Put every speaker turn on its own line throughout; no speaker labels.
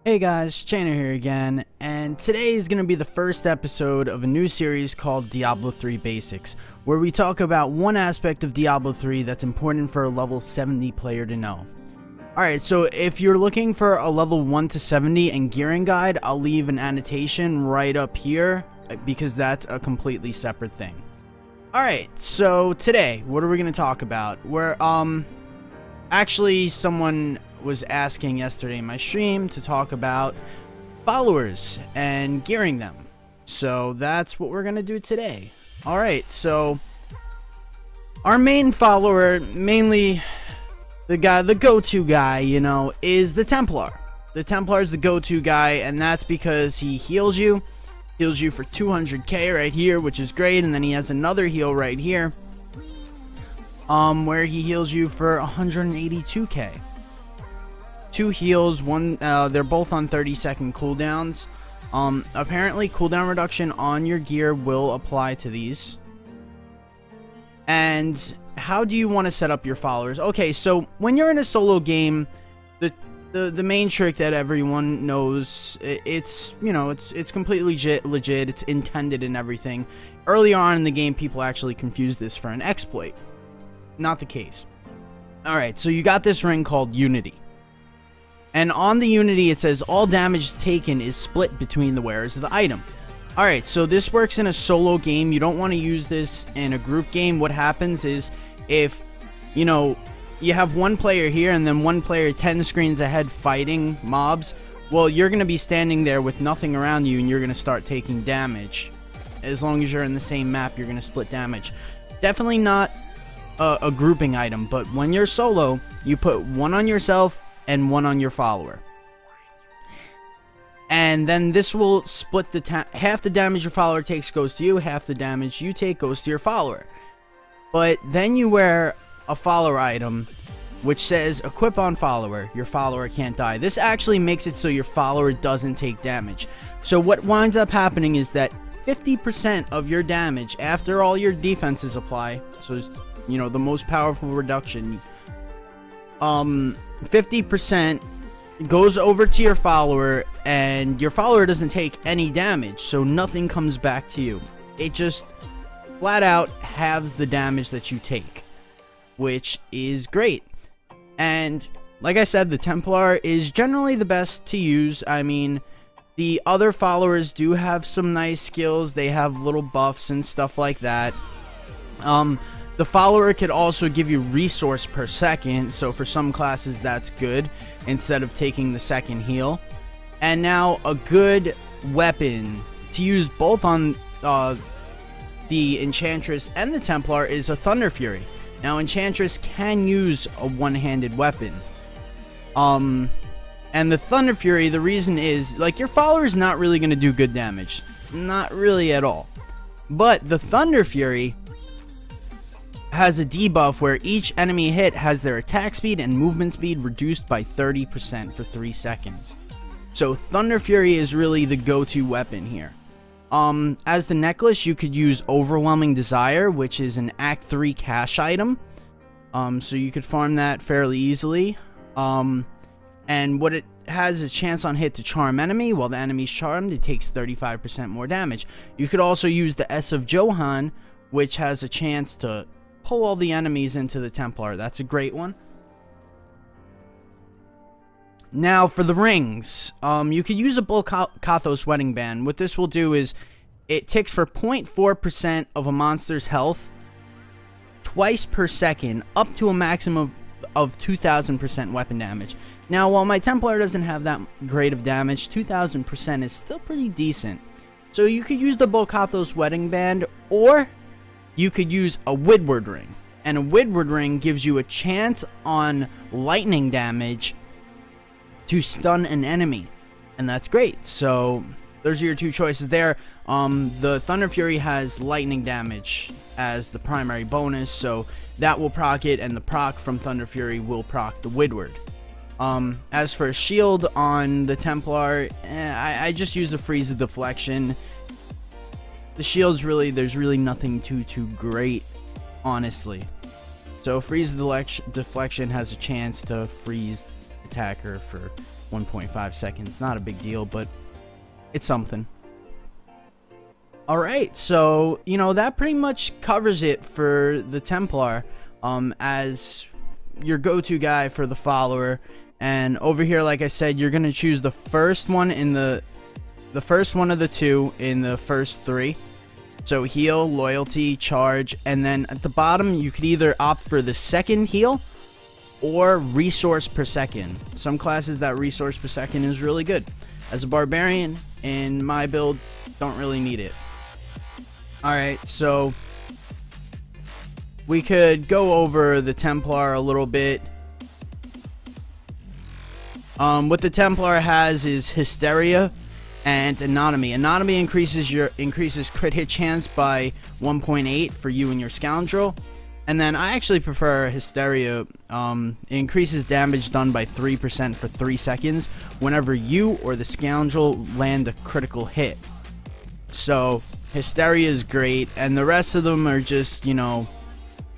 Hey guys, Chainer here again, and today is going to be the first episode of a new series called Diablo 3 Basics, where we talk about one aspect of Diablo 3 that's important for a level 70 player to know. Alright, so if you're looking for a level 1 to 70 and gearing guide, I'll leave an annotation right up here, because that's a completely separate thing. Alright, so today, what are we going to talk about? Actually, someone was asking yesterday in my stream to talk about followers and gearing them. So that's what we're gonna do today. Alright, so our main follower, mainly the go-to guy, you know, is the Templar. The Templar is the go-to guy, and that's because he heals you for 200k right here, which is great, and then he has another heal right here, where he heals you for 182k. Two heals, they're both on 30-second cooldowns. Apparently cooldown reduction on your gear will apply to these. And how do you want to set up your followers? Okay, so when you're in a solo game, the main trick that everyone knows, it's completely legit, it's intended and everything. Early on in the game, people actually confuse this for an exploit. Not the case. Alright, so you got this ring called Unity. And on the Unity, it says all damage taken is split between the wearers of the item. Alright, so this works in a solo game. You don't want to use this in a group game. What happens is, if, you know, you have one player here and then one player 10 screens ahead fighting mobs, well, you're going to be standing there with nothing around you and you're going to start taking damage. As long as you're in the same map, you're going to split damage. Definitely not a grouping item, but when you're solo, you put one on yourself and one on your follower, and then this will split half the damage your follower takes goes to you, half the damage you take goes to your follower. But then you wear a follower item which says equip on follower. Your follower can't die. This actually makes it so your follower doesn't take damage. So what winds up happening is that 50% of your damage after all your defenses apply, so you know, the most powerful reduction, 50% goes over to your follower, and your follower doesn't take any damage, so nothing comes back to you. It just flat out halves the damage that you take, which is great. And like I said, the Templar is generally the best to use. I mean, the other followers do have some nice skills. They have little buffs and stuff like that. The follower could also give you resource per second, so for some classes that's good, instead of taking the second heal. And now a good weapon to use both on the Enchantress and the Templar is a Thunder Fury. Now Enchantress can use a one-handed weapon. And the Thunder Fury, the reason is, like, your follower is not really going to do good damage. Not really at all. But the Thunder Fury has a debuff where each enemy hit has their attack speed and movement speed reduced by 30% for 3 seconds. So Thunder Fury is really the go-to weapon here. As the necklace, you could use Overwhelming Desire, which is an Act 3 cash item. So you could farm that fairly easily. And what it has is a chance on hit to charm enemy. While the enemy's charmed, it takes 35% more damage. You could also use the S of Johann, which has a chance to pull all the enemies into the Templar. That's a great one. Now for the rings, you could use a Bull Kathos Wedding Band. What this will do is it ticks for 0.4% of a monster's health twice per second, up to a maximum of 2000% weapon damage. Now while my Templar doesn't have that great of damage, 2000% is still pretty decent. So you could use the Bull Kathos Wedding Band, or you could use a Widward Ring. And a Widward Ring gives you a chance on lightning damage to stun an enemy. And that's great. So those are your two choices there. The Thunder Fury has lightning damage as the primary bonus, so that will proc it, and the proc from Thunder Fury will proc the Widward. As for a shield on the Templar, I just use a Freeze of Deflection. The shield's really, there's really nothing too great, honestly. So Freeze Deflection has a chance to freeze attacker for 1.5 seconds. Not a big deal, but it's something. Alright, so, you know, that pretty much covers it for the Templar as your go-to guy for the follower. And over here, like I said, you're going to choose the first one in the first one of the two in the first three. So heal, loyalty, charge, and then at the bottom you could either opt for the second heal or resource per second. Some classes that resource per second is really good. As a barbarian, in my build, don't really need it. Alright, so we could go over the Templar a little bit. What the Templar has is Hysteria and Anatomy. Anatomy increases crit hit chance by 1.8 for you and your Scoundrel. And then I actually prefer Hysteria. It increases damage done by 3% for 3 seconds whenever you or the Scoundrel land a critical hit. So Hysteria is great, and the rest of them are just, you know,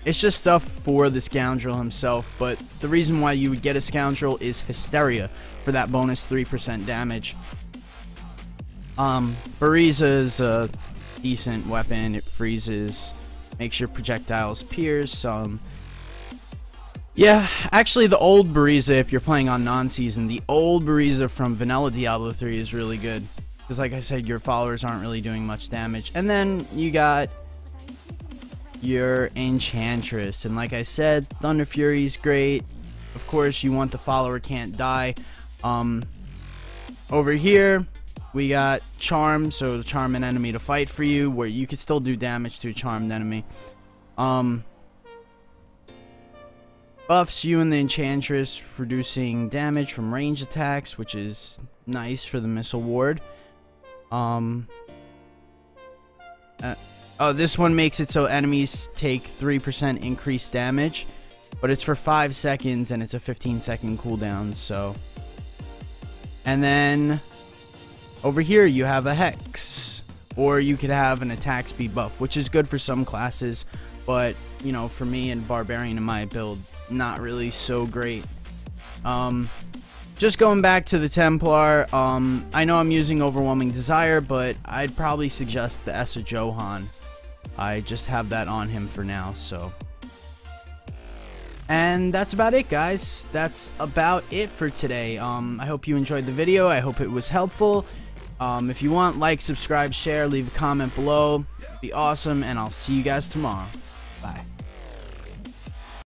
it's just stuff for the Scoundrel himself. But the reason why you would get a Scoundrel is Hysteria for that bonus 3% damage. Bariza is a decent weapon. It freezes, makes your projectiles pierce. Yeah, actually the old Bariza, if you're playing on non-season, the old Bariza from vanilla Diablo 3 is really good. Because like I said, your followers aren't really doing much damage. And then you got your Enchantress. And like I said, Thunder Fury is great. Of course, you want the follower can't die. Over here, we got Charm. So charm an enemy to fight for you, where you can still do damage to a charmed enemy. Buffs you and the Enchantress, reducing damage from range attacks, which is nice for the missile ward. This one makes it so enemies take 3% increased damage, but it's for 5 seconds and it's a 15-second cooldown. So, and then over here you have a Hex, or you could have an attack speed buff, which is good for some classes, but you know, for me and Barbarian in my build, not really so great. Just going back to the Templar, I know I'm using Overwhelming Desire, but I'd probably suggest the Essa Johan. I just have that on him for now, so. And that's about it, guys. That's about it for today. I hope you enjoyed the video. I hope it was helpful. If you want, like, subscribe, share, leave a comment below. It'd be awesome, and I'll see you guys tomorrow. Bye.